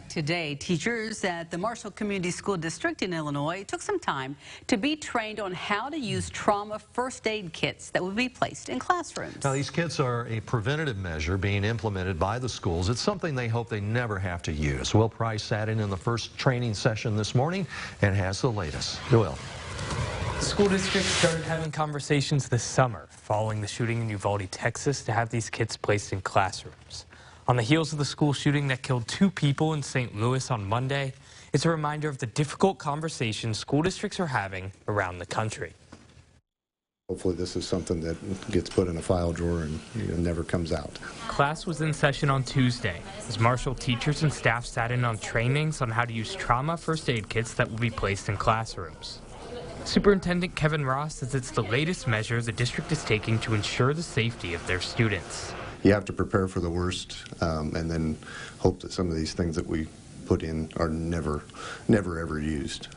Today, teachers at the Marshall Community School District in Illinois took some time to be trained on how to use trauma first aid kits that will be placed in classrooms. Now, these kits are a preventative measure being implemented by the schools. It's something they hope they never have to use. Will Price sat in the first training session this morning and has the latest. Will. The school district started having conversations this summer following the shooting in Uvalde, Texas, to have these kits placed in classrooms. On the heels of the school shooting that killed 2 people in St. Louis on Monday, it's a reminder of the difficult conversations school districts are having around the country. Hopefully this is something that gets put in a file drawer and never comes out. Class was in session on Tuesday as Marshall teachers and staff sat in on trainings on how to use trauma first aid kits that will be placed in classrooms. Superintendent Kevin Ross says it's the latest measure the district is taking to ensure the safety of their students. You have to prepare for the worst and then hope that some of these things that we put in are never ever used.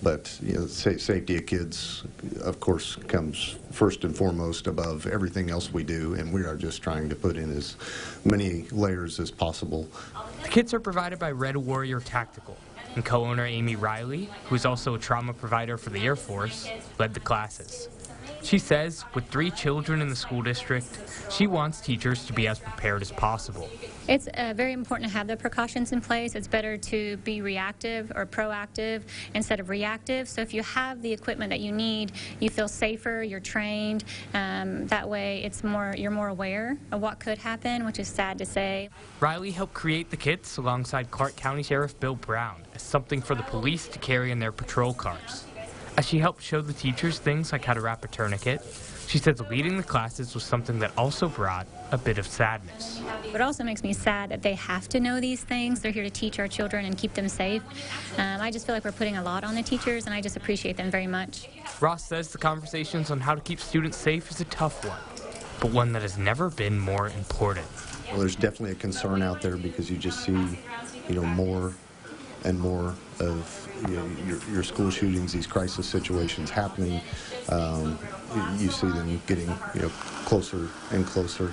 But safety of kids, of course, comes first and foremost above everything else we do, and we are just trying to put in as many layers as possible. The kits are provided by Red Warrior Tactical, and co-owner Amy Riley, who is also a trauma provider for the Air Force, led the classes. She says with 3 children in the school district, she wants teachers to be as prepared as possible. It's very important to have the precautions in place. It's better to be reactive or proactive instead of reactive. So if you have the equipment that you need, you feel safer, you're trained. That way you're more aware of what could happen, which is sad to say. Riley helped create the kits alongside Clark County Sheriff Bill Brown as something for the police to carry in their patrol cars. As she helped show the teachers things like how to wrap a tourniquet, she says leading the classes was something that also brought a bit of sadness. It also makes me sad that they have to know these things. They're here to teach our children and keep them safe. I just feel like we're putting a lot on the teachers, and I just appreciate them very much. Ross says the conversations on how to keep students safe is a tough one, but one that has never been more important. Well, there's definitely a concern out there because you just see, more and more of your school shootings, these crisis situations happening. You see them getting closer and closer.